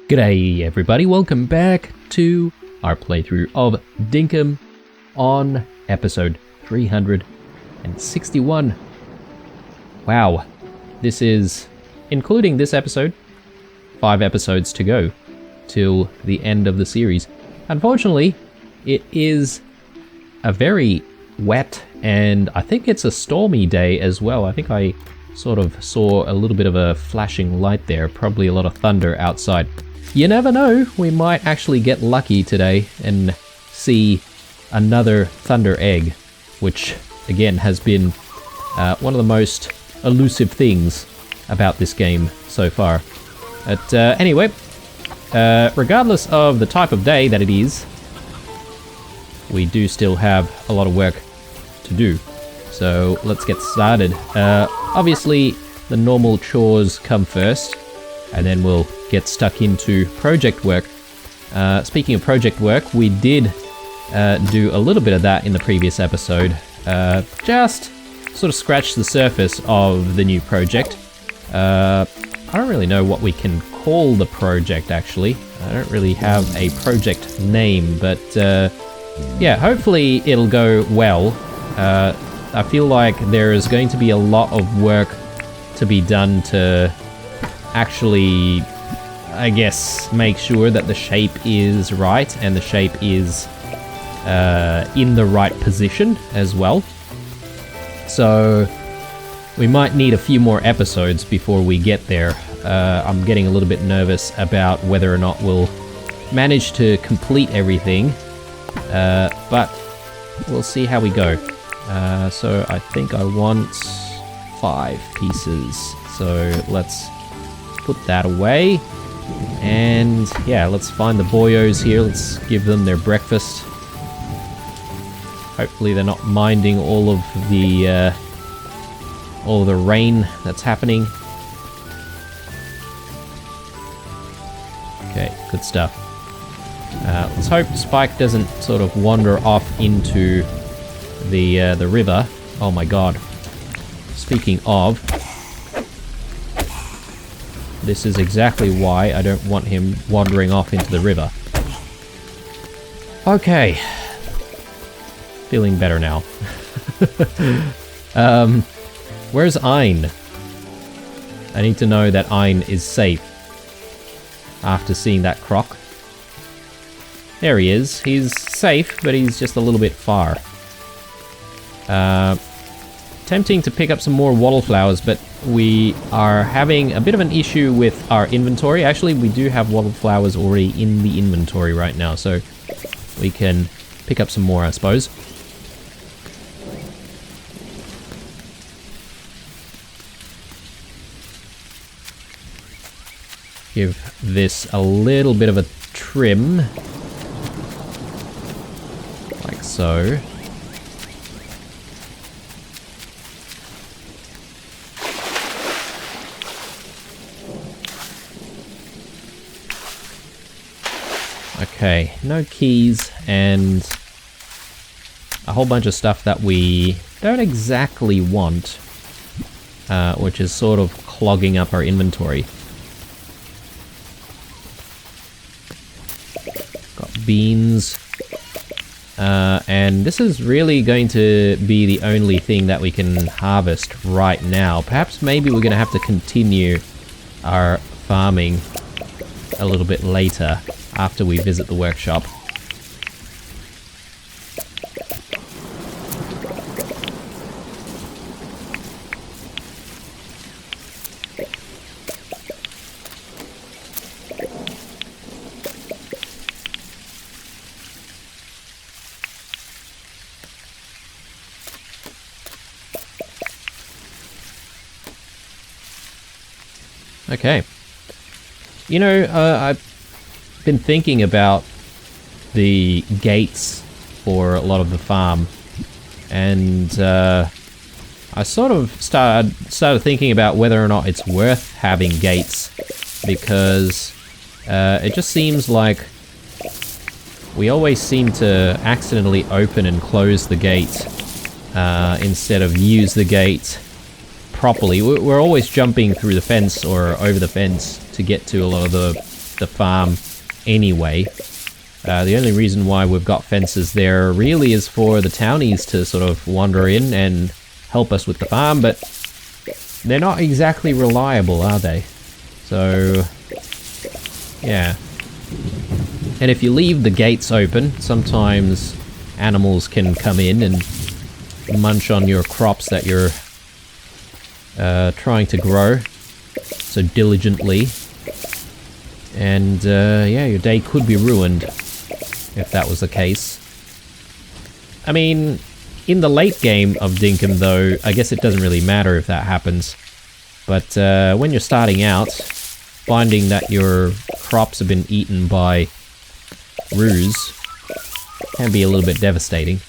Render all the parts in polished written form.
G'day everybody, welcome back to our playthrough of Dinkum on episode 361. Wow, this is, including this episode, 5 episodes to go till the end of the series. Unfortunately, it is a very wet and I think it's a stormy day as well. I think I sort of saw a little bit of a flashing light there, probably a lot of thunder outside. You never know, we might actually get lucky today and see another thunder egg, which again has been one of the most elusive things about this game so far. But anyway, regardless of the type of day that it is, we do still have a lot of work to do. So let's get started. Obviously, the normal chores come first, and then we'll get stuck into project work. Speaking of project work, we did do a little bit of that in the previous episode. Just sort of scratch the surface of the new project. I don't really know what we can call the project, actually. I don't really have a project name, but yeah, hopefully it'll go well. I feel like there is going to be a lot of work to be done to actually, I guess, make sure that the shape is right and the shape is in the right position as well. So we might need a few more episodes before we get there. I'm getting a little bit nervous about whether or not we'll manage to complete everything, but we'll see how we go. So I think I want 5 pieces, so let's put that away. And yeah, let's find the boyos here. Let's give them their breakfast. Hopefully they're not minding all of the rain that's happening. Okay, good stuff. Let's hope Spike doesn't sort of wander off into the river. Oh my god. Speaking of, this is exactly why I don't want him wandering off into the river. Okay. Feeling better now. Where's Ein? I need to know that Ein is safe after seeing that croc. There he is. He's safe, but he's just a little bit far. Tempting to pick up some more wattle flowers, but we are having a bit of an issue with our inventory. Actually, we do have wattle flowers already in the inventory right now, so we can pick up some more, I suppose. Give this a little bit of a trim, like so. Okay, no keys and a whole bunch of stuff that we don't exactly want, which is sort of clogging up our inventory. Got beans, and this is really going to be the only thing that we can harvest right now. Perhaps maybe we're going to have to continue our farming a little bit later, after we visit the workshop. Okay. You know, I've been thinking about the gates for a lot of the farm, and I sort of started thinking about whether or not it's worth having gates, because it just seems like we always seem to accidentally open and close the gate instead of use the gate properly. We're always jumping through the fence or over the fence to get to a lot of the the farm anyway. The only reason why we've got fences there really is for the townies to sort of wander in and help us with the farm, but they're not exactly reliable, are they? So, yeah. And if you leave the gates open, sometimes animals can come in and munch on your crops that you're trying to grow so diligently. And, yeah, your day could be ruined if that was the case. I mean, in the late game of Dinkum, though, I guess it doesn't really matter if that happens. But when you're starting out, finding that your crops have been eaten by roos can be a little bit devastating.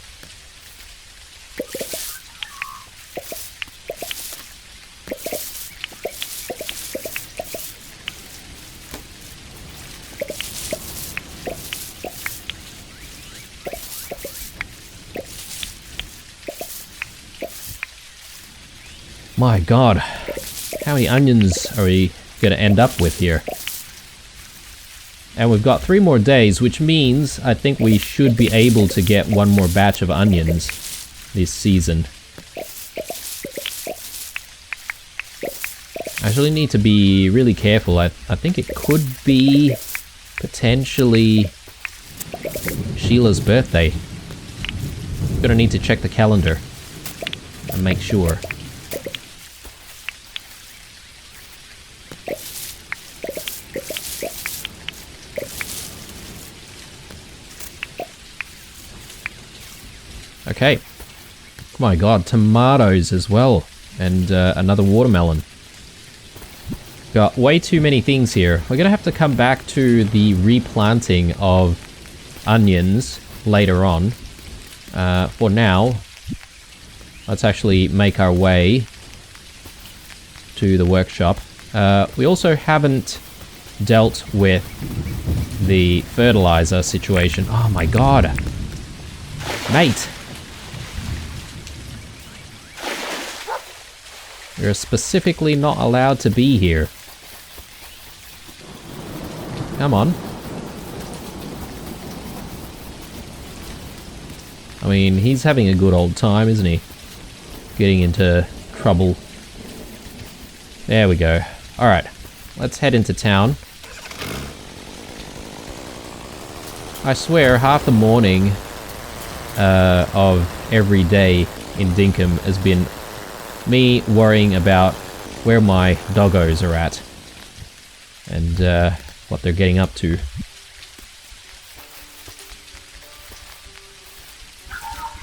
My god, how many onions are we going to end up with here? And we've got 3 more days, which means I think we should be able to get 1 more batch of onions this season. I actually need to be really careful. I think it could be potentially Sheila's birthday. Gonna need to check the calendar and make sure. Okay. My god, tomatoes as well. And another watermelon. Got way too many things here. We're gonna have to come back to the replanting of onions later on. For now, let's actually make our way to the workshop. We also haven't dealt with the fertilizer situation. Oh my god. Mate! You're specifically not allowed to be here. Come on. I mean, he's having a good old time, isn't he? Getting into trouble. There we go. Alright, let's head into town. I swear, half the morning of every day in Dinkum has been me worrying about where my doggos are at and what they're getting up to.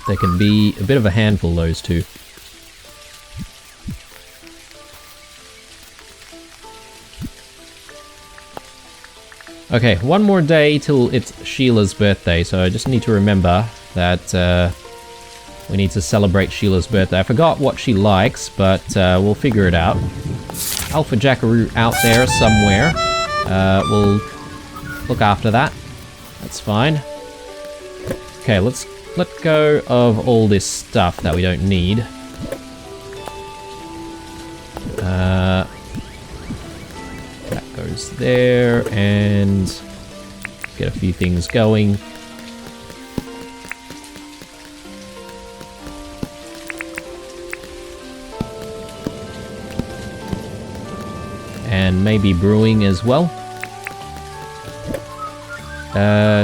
They can be a bit of a handful, those two. Okay, 1 more day till it's Sheila's birthday, so I just need to remember that we need to celebrate Sheila's birthday. I forgot what she likes, but we'll figure it out. Alpha Jackaroo out there somewhere. We'll look after that. That's fine. Okay, let's let go of all this stuff that we don't need. That goes there, and get a few things going. And maybe brewing as well.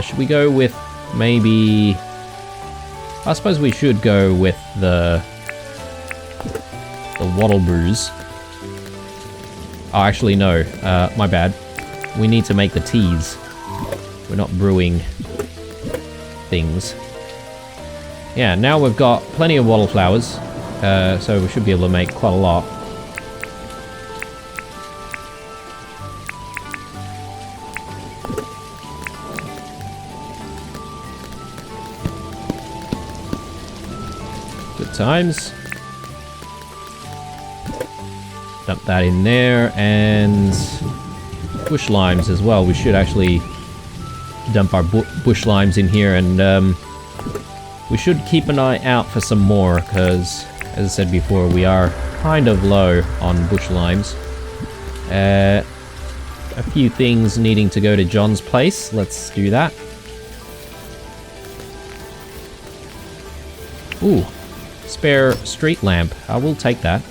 Should we go with maybe... I suppose we should go with the wattle brews. Oh, actually no, my bad. We need to make the teas. We're not brewing things. Yeah, now we've got plenty of wattle flowers, so we should be able to make quite a lot. Good times. Dump that in there, and bush limes as well. We should actually dump our bush limes in here, and we should keep an eye out for some more, because, as I said before, we are kind of low on bush limes. a few things needing to go to John's place. Let's do that. Ooh, spare street lamp. I will take that.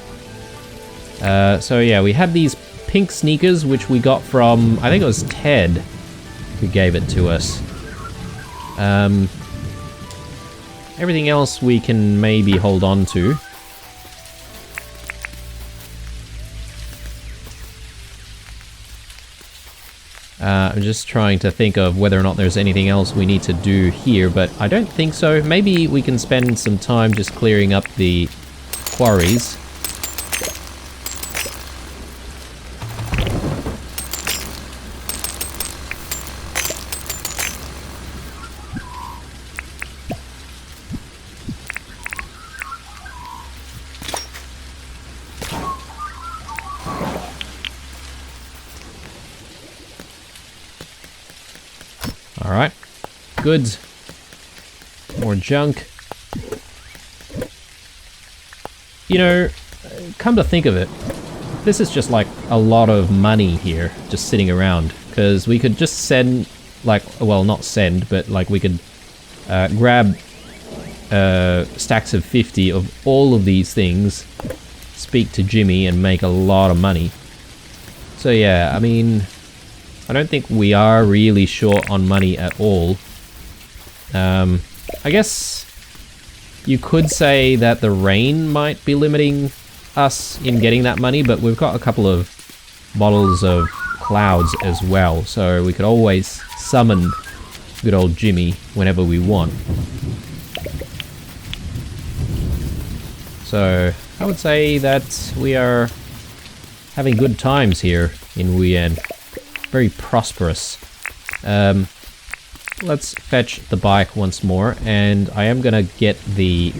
So yeah, we had these pink sneakers, which we got from, I think it was Ted who gave it to us. Everything else we can maybe hold on to. I'm just trying to think of whether or not there's anything else we need to do here, but I don't think so. Maybe we can spend some time just clearing up the quarries. Alright, good. More junk. You know, come to think of it, this is just like a lot of money here, just sitting around. Because we could just send, like, well, not send, but like we could grab stacks of 50 of all of these things, speak to Jimmy, and make a lot of money. So yeah, I mean, I don't think we are really short on money at all. I guess you could say that the rain might be limiting us in getting that money, but we've got a couple of bottles of clouds as well, so we could always summon good old Jimmy whenever we want. So I would say that we are having good times here in Wuyan. Very prosperous. Let's fetch the bike once more, and I am gonna get the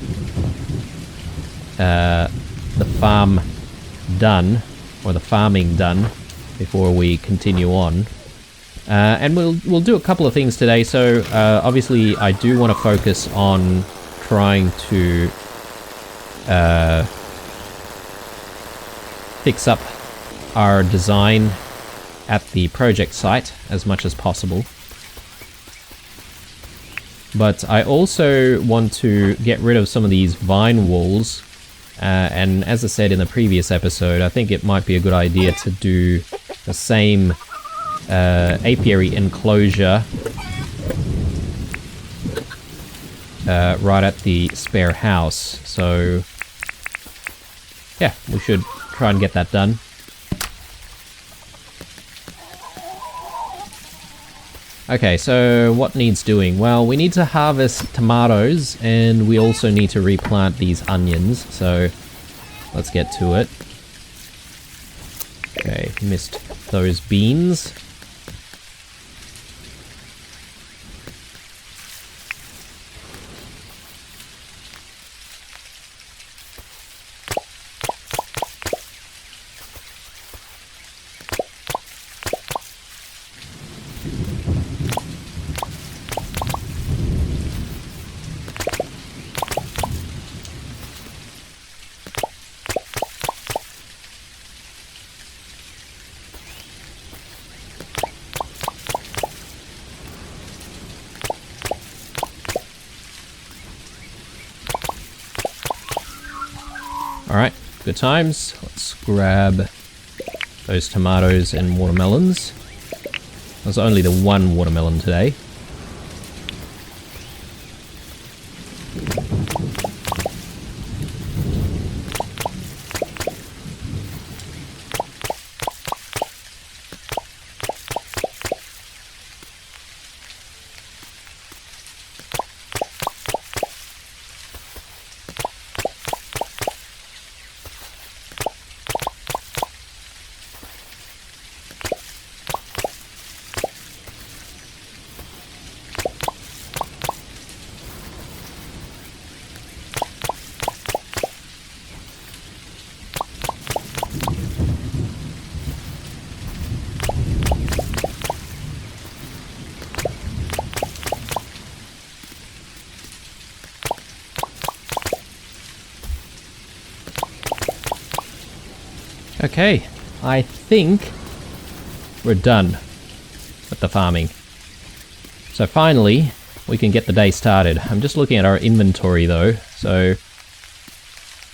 farm done, or the farming done, before we continue on. And we'll do a couple of things today. So obviously, I do want to focus on trying to fix up our design at the project site as much as possible. But I also want to get rid of some of these vine walls, and as I said in the previous episode, I think it might be a good idea to do the same apiary enclosure right at the spare house. So yeah, we should try and get that done. Okay, so what needs doing? Well, we need to harvest tomatoes, and we also need to replant these onions, so let's get to it. Okay, missed those beans. Alright, good times. Let's grab those tomatoes and watermelons. There's only the one watermelon today. Okay, I think we're done with the farming. So finally, we can get the day started. I'm just looking at our inventory though, so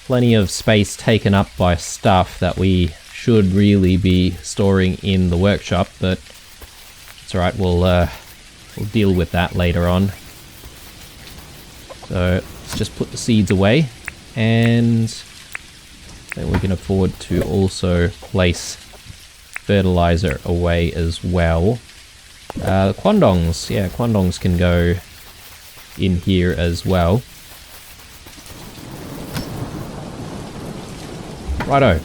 plenty of space taken up by stuff that we should really be storing in the workshop, but it's alright, we'll deal with that later on. So let's just put the seeds away, and then we can afford to also place fertilizer away as well. Quandongs, yeah, quandongs can go in here as well. Righto.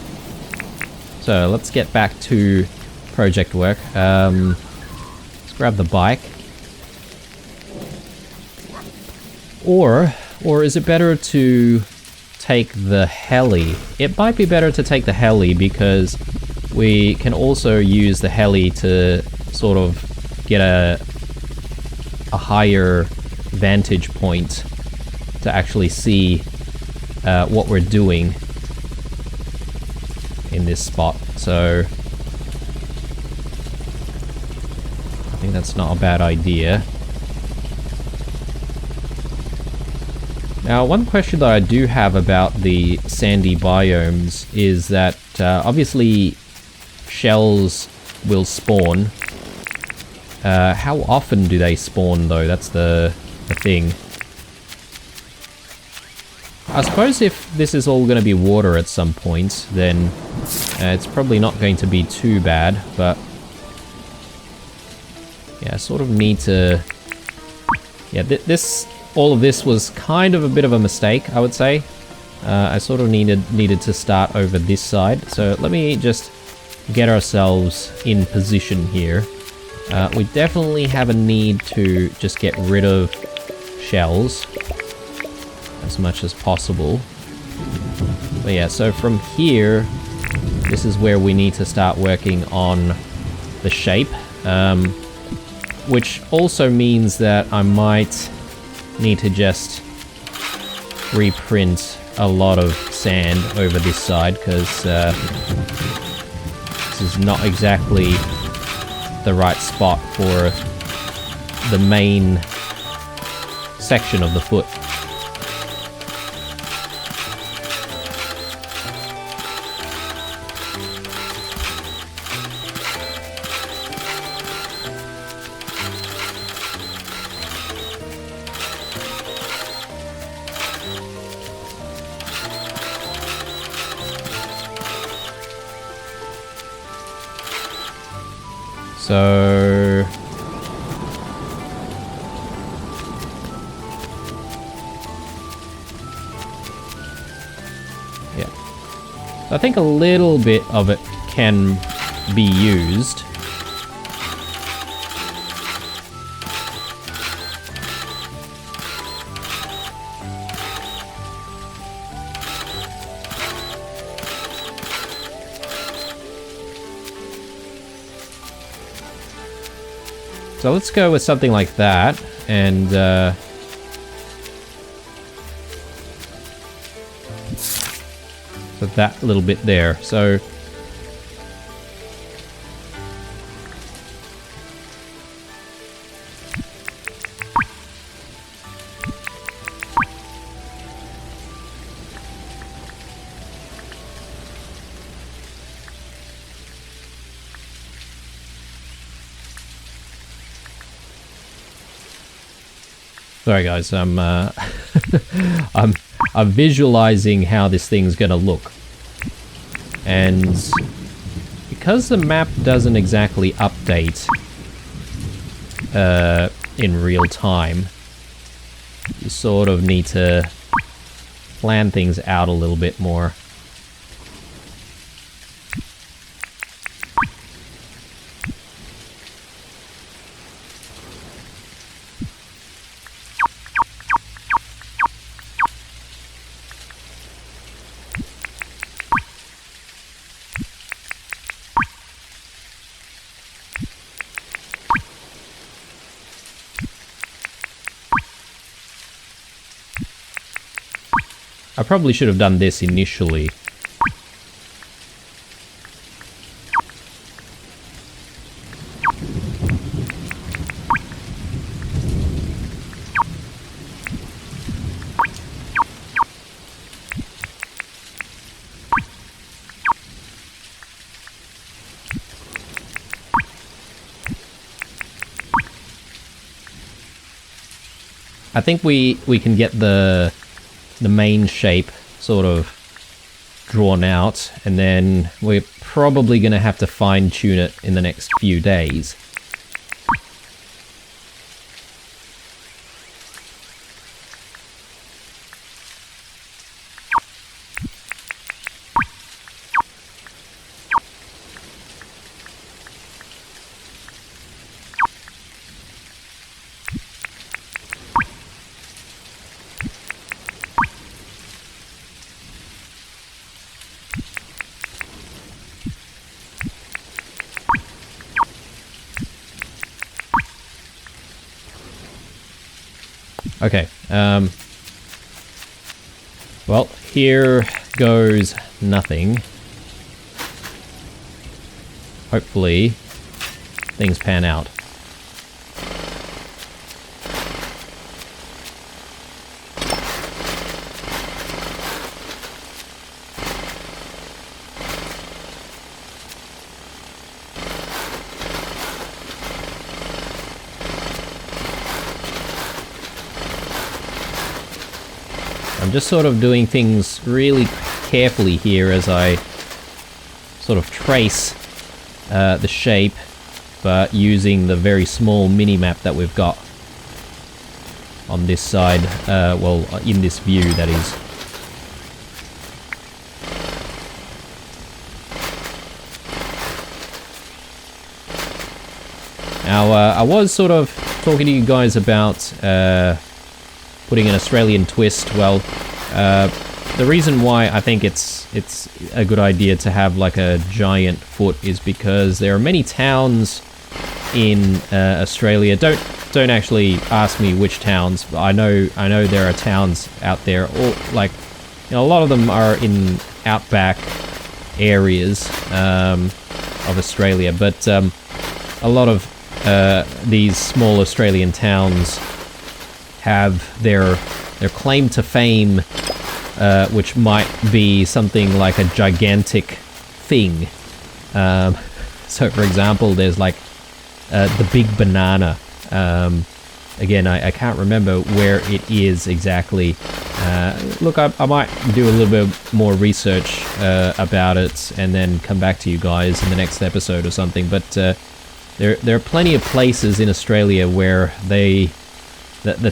So let's get back to project work. Let's grab the bike. Or is it better to take the heli? It might be better to take the heli because we can also use the heli to sort of get a higher vantage point to actually see what we're doing in this spot. So I think that's not a bad idea. Now, one question that I do have about the sandy biomes is that obviously shells will spawn. How often do they spawn though? That's the thing. I suppose if this is all going to be water at some point, then it's probably not going to be too bad, but yeah, I sort of need to... Yeah, all of this was kind of a bit of a mistake, I would say. I sort of needed to start over this side, so let me just get ourselves in position here. We definitely have a need to just get rid of shells as much as possible. But yeah, so from here, this is where we need to start working on the shape, which also means that I might need to just reprint a lot of sand over this side, because this is not exactly the right spot for the main section of the foot. So yeah, I think a little bit of it can be used. So let's go with something like that, and so that little bit there. So sorry guys, I'm I'm visualizing how this thing's gonna look, and because the map doesn't exactly update in real time, you sort of need to plan things out a little bit more. I probably should have done this initially. I think we can get the main shape sort of drawn out, and then we're probably going to have to fine-tune it in the next few days. Okay, well, here goes nothing. Hopefully, things pan out. I'm just sort of doing things really carefully here as I sort of trace the shape, but using the very small mini-map that we've got on this side, well, in this view, that is. Now, I was sort of talking to you guys about putting an Australian twist. Well, the reason why I think it's a good idea to have like a giant foot is because there are many towns in Australia. Don't actually ask me which towns. But I know there are towns out there, or like, you know, a lot of them are in outback areas of Australia, but a lot of these small Australian towns have their claim to fame, which might be something like a gigantic thing. So, for example, there's like the Big Banana. Again, I can't remember where it is exactly. Look, I might do a little bit more research about it and then come back to you guys in the next episode or something. But there are plenty of places in Australia where the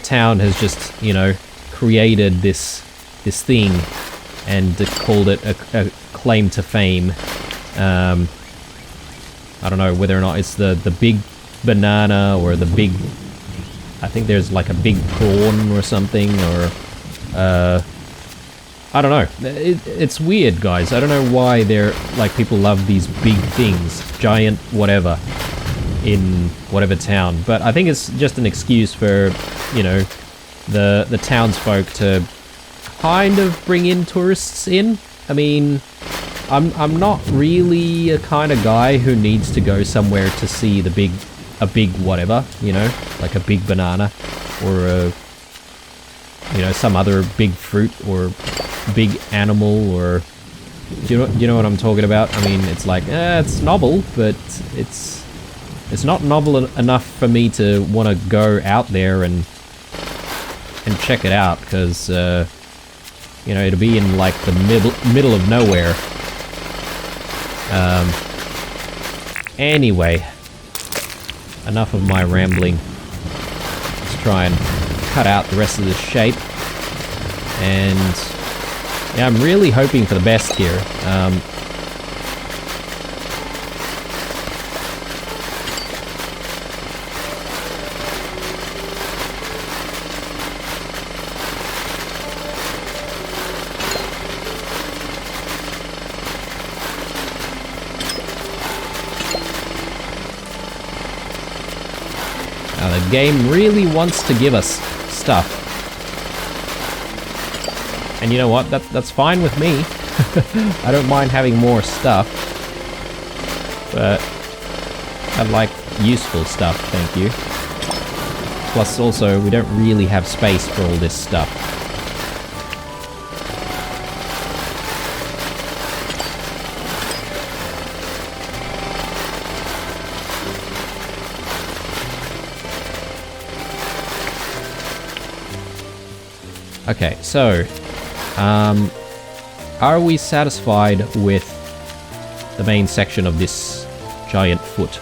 town has just, you know, created this thing and called it a claim to fame. I don't know whether or not it's the Big Banana or the big, I think there's like a big prawn or something, or I don't know. It's weird, guys. I don't know why people love these big things, giant whatever, in whatever town. But I think it's just an excuse for, you know, the townsfolk to kind of bring in tourists in. I mean, I'm not really a kind of guy who needs to go somewhere to see a big whatever, you know, like a big banana or you know, some other big fruit or big animal, or do you know what I'm talking about? I mean, it's like it's novel, but it's not novel enough for me to want to go out there and check it out, because you know, it'll be in like the middle of nowhere. Anyway, enough of my rambling. Let's try and cut out the rest of this shape. And yeah, I'm really hoping for the best here. Now, the game really wants to give us stuff. And you know what? That's fine with me. I don't mind having more stuff. But I like useful stuff, thank you. Plus, also, we don't really have space for all this stuff. Okay, so, are we satisfied with the main section of this giant foot?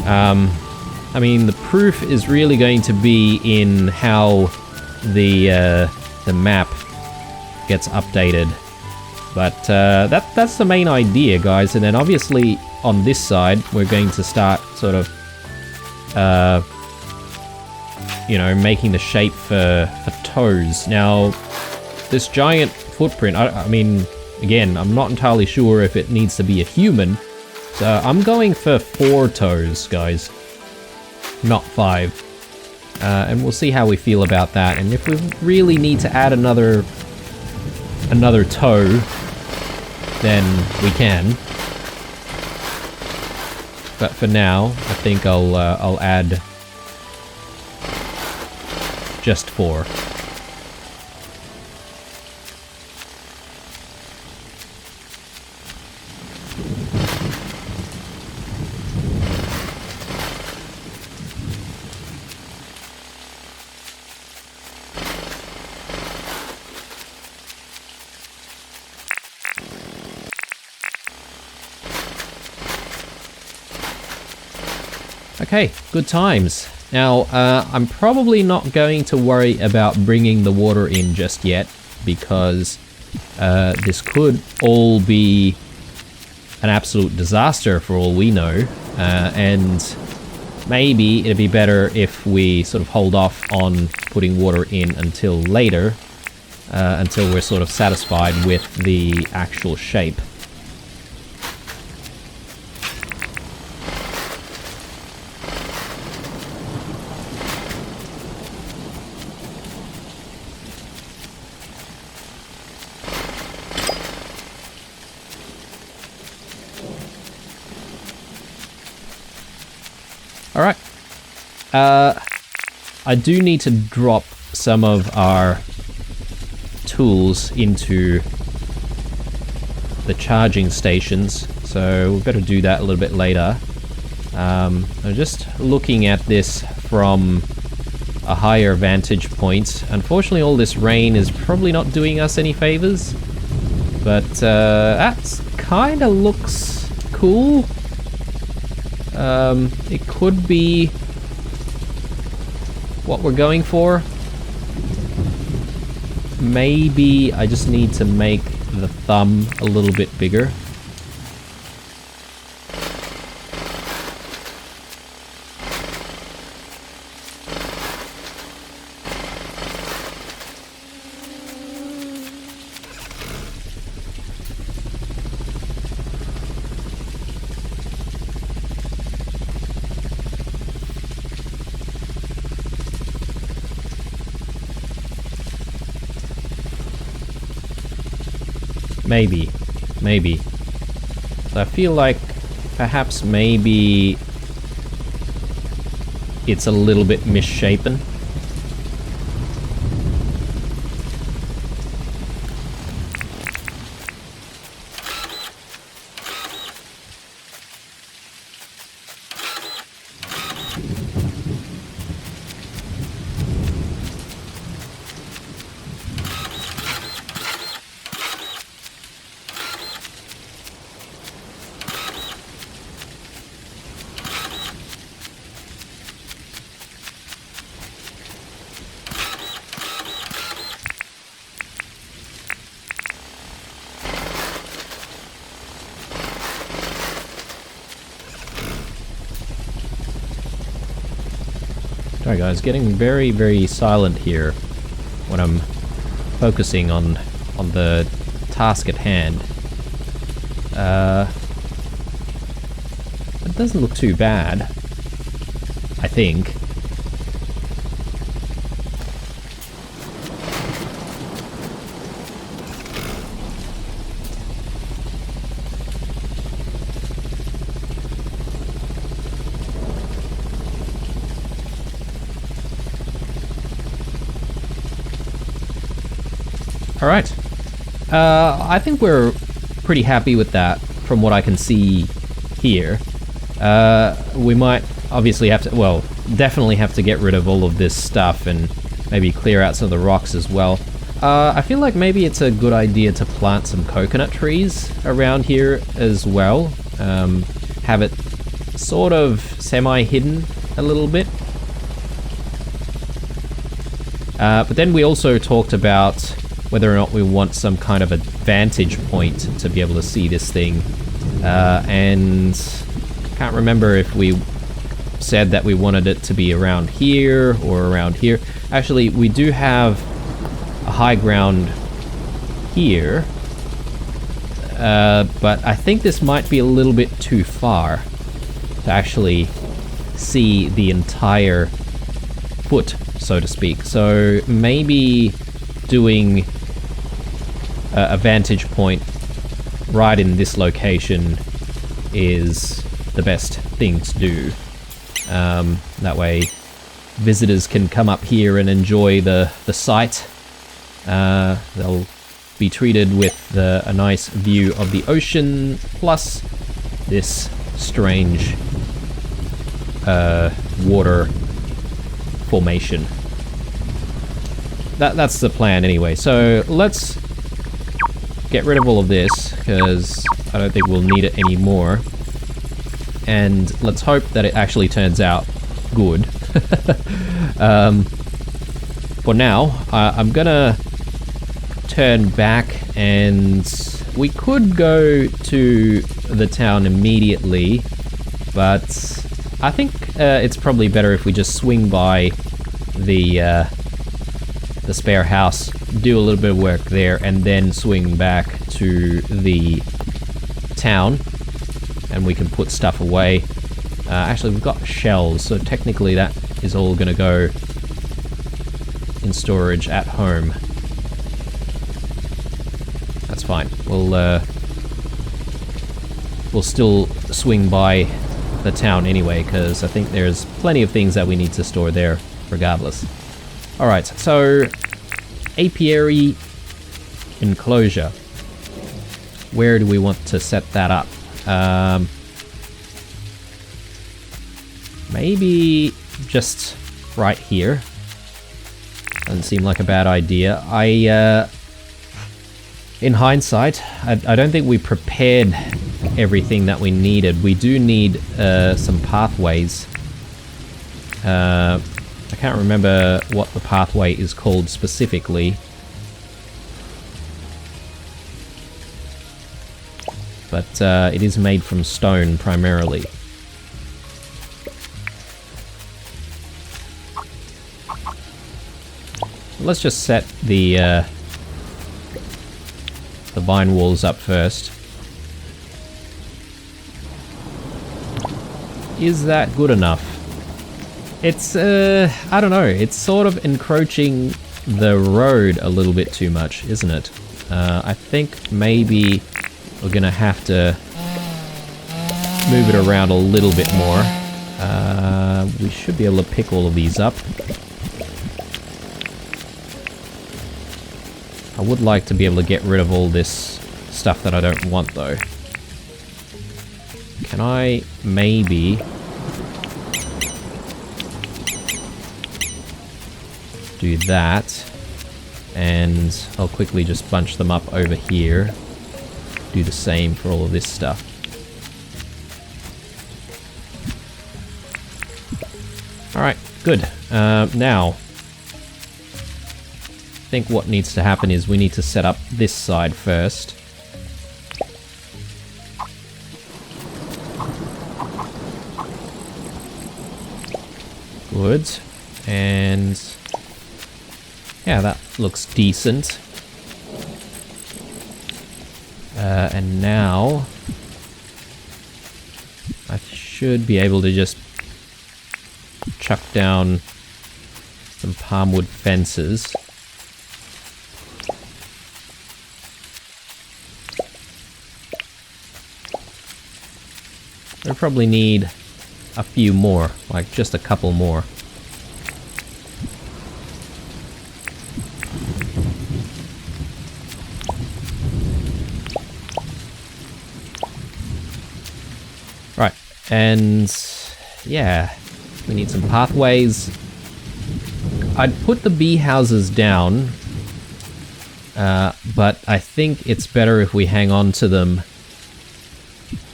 I mean, the proof is really going to be in how the map gets updated. But that's the main idea, guys. And then obviously on this side, we're going to start sort of, you know, making the shape for toes. Now, this giant footprint, I mean, again, I'm not entirely sure if it needs to be a human. So I'm going for 4 toes, guys, not 5. And we'll see how we feel about that. And if we really need to add another toe, then we can. But for now, I think I'll add just 4. Okay, good times. Now, I'm probably not going to worry about bringing the water in just yet, because this could all be an absolute disaster for all we know, and maybe it'd be better if we sort of hold off on putting water in until later, until we're sort of satisfied with the actual shape. Alright, I do need to drop some of our tools into the charging stations, so we better do that a little bit later. I'm just looking at this from a higher vantage point. Unfortunately, all this rain is probably not doing us any favors, but that kind of looks cool. It could be what we're going for. Maybe I just need to make the thumb a little bit bigger. Maybe. So I feel like perhaps maybe it's a little bit misshapen. Sorry guys, getting very, very silent here when I'm focusing on the task at hand. It doesn't look too bad, I think. Alright, I think we're pretty happy with that from what I can see here. We might obviously have to, well, definitely have to get rid of all of this stuff and maybe clear out some of the rocks as well. I feel like maybe it's a good idea to plant some coconut trees around here as well. Have it sort of semi-hidden a little bit. But then we also talked about whether or not we want some kind of a vantage point to be able to see this thing. And can't remember if we said that we wanted it to be around here or around here. Actually, we do have a high ground here. But I think this might be a little bit too far to actually see the entire foot, so to speak. So maybe doing a vantage point right in this location is the best thing to do. That way visitors can come up here and enjoy the sight. They'll be treated with a nice view of the ocean, plus this strange water formation. That's the plan anyway. So let's get rid of all of this, because I don't think we'll need it anymore. And let's hope that it actually turns out good. For now, I'm gonna turn back, and we could go to the town immediately, but I think it's probably better if we just swing by the spare house, do a little bit of work there, and then swing back to the town, and we can put stuff away. Actually, we've got shells, so technically that is all gonna go in storage at home. That's fine. We'll still swing by the town anyway, because I think there's plenty of things that we need to store there regardless. Alright, so apiary enclosure. Where do we want to set that up? Maybe just right here. Doesn't seem like a bad idea. In hindsight, I don't think we prepared everything that we needed. We do need some pathways. I can't remember what the pathway is called specifically. But it is made from stone primarily. Let's just set the vine walls up first. Is that good enough? It's, I don't know, it's sort of encroaching the road a little bit too much, isn't it? I think maybe we're gonna have to move it around a little bit more. We should be able to pick all of these up. I would like to be able to get rid of all this stuff that I don't want, though. Can I maybe do that? And I'll quickly just bunch them up over here. Do the same for all of this stuff. Alright, good. Now, I think what needs to happen is we need to set up this side first. Good. And yeah, that looks decent. And now I should be able to just chuck down some palm wood fences. We probably need a few more, like just a couple more. Right, And yeah, we need some pathways. I'd put the bee houses down, but I think it's better if we hang on to them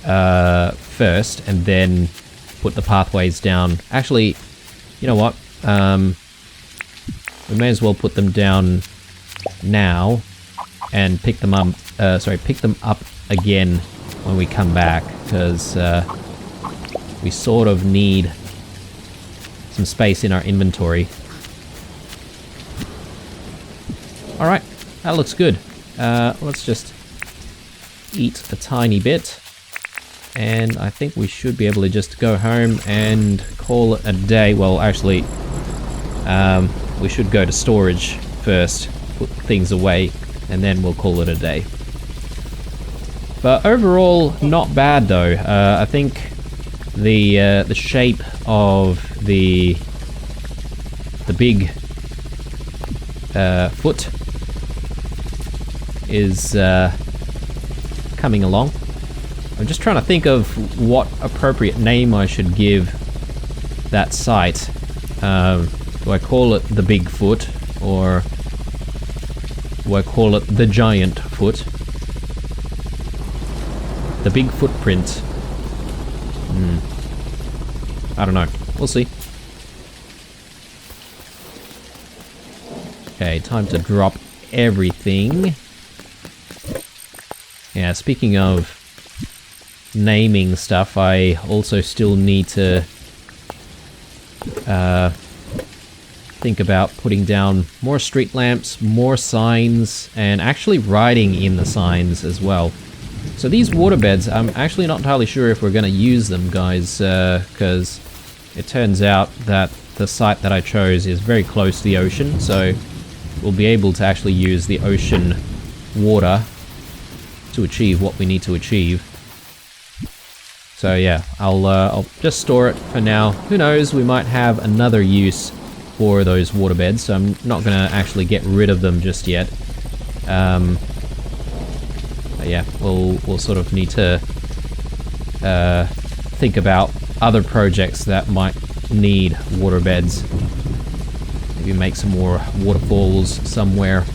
first and then put the pathways down. Actually, you know what? We may as well put them down now and pick them up. Pick them up again when we come back, because we sort of need some space in our inventory. All right, that looks good. Let's just eat a tiny bit, and I think we should be able to just go home and call it a day. Well, actually, we should go to storage first, put things away, and then we'll call it a day. But overall, not bad though. I think the shape of the big foot is coming along. I'm just trying to think of what appropriate name I should give that site. Do I call it the big foot, or do I call it the giant foot? The big footprint. I don't know. We'll see. Okay, time to drop everything. Yeah, speaking of naming stuff, I also still need to think about putting down more street lamps, more signs, and actually writing in the signs as well. So these waterbeds, I'm actually not entirely sure if we're going to use them, guys, because it turns out that the site that I chose is very close to the ocean, so we'll be able to actually use the ocean water to achieve what we need to achieve. So yeah, I'll just store it for now. Who knows, we might have another use for those waterbeds, so I'm not going to actually get rid of them just yet. But yeah, we'll sort of need to think about other projects that might need waterbeds. Maybe make some more waterfalls somewhere.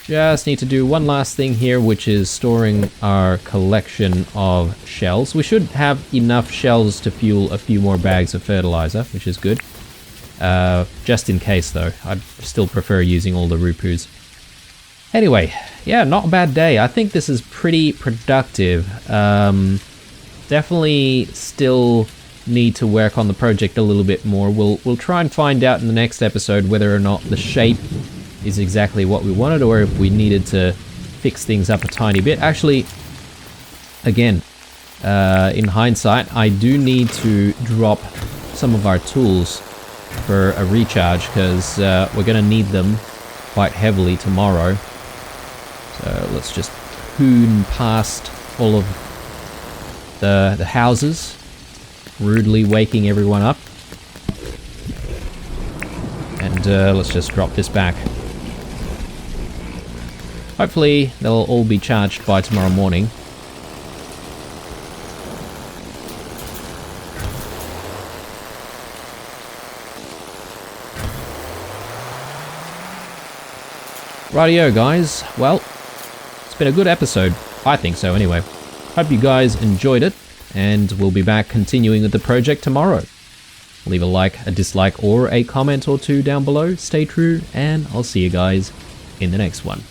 Just need to do one last thing here, which is storing our collection of shells. We should have enough shells to fuel a few more bags of fertilizer, which is good. Just in case though, I'd still prefer using all the rupus. Anyway, yeah, not a bad day. I think this is pretty productive. Definitely still need to work on the project a little bit more. We'll try and find out in the next episode whether or not the shape is exactly what we wanted, or if we needed to fix things up a tiny bit. Actually, again, in hindsight, I do need to drop some of our tools for a recharge, because we're going to need them quite heavily tomorrow. So let's just poon past all of the houses, rudely waking everyone up. And let's just drop this back. Hopefully they'll all be charged by tomorrow morning. Rightio guys, well, it's been a good episode. I think so anyway. Hope you guys enjoyed it, and we'll be back continuing with the project tomorrow. Leave a like, a dislike, or a comment or two down below. Stay true, and I'll see you guys in the next one.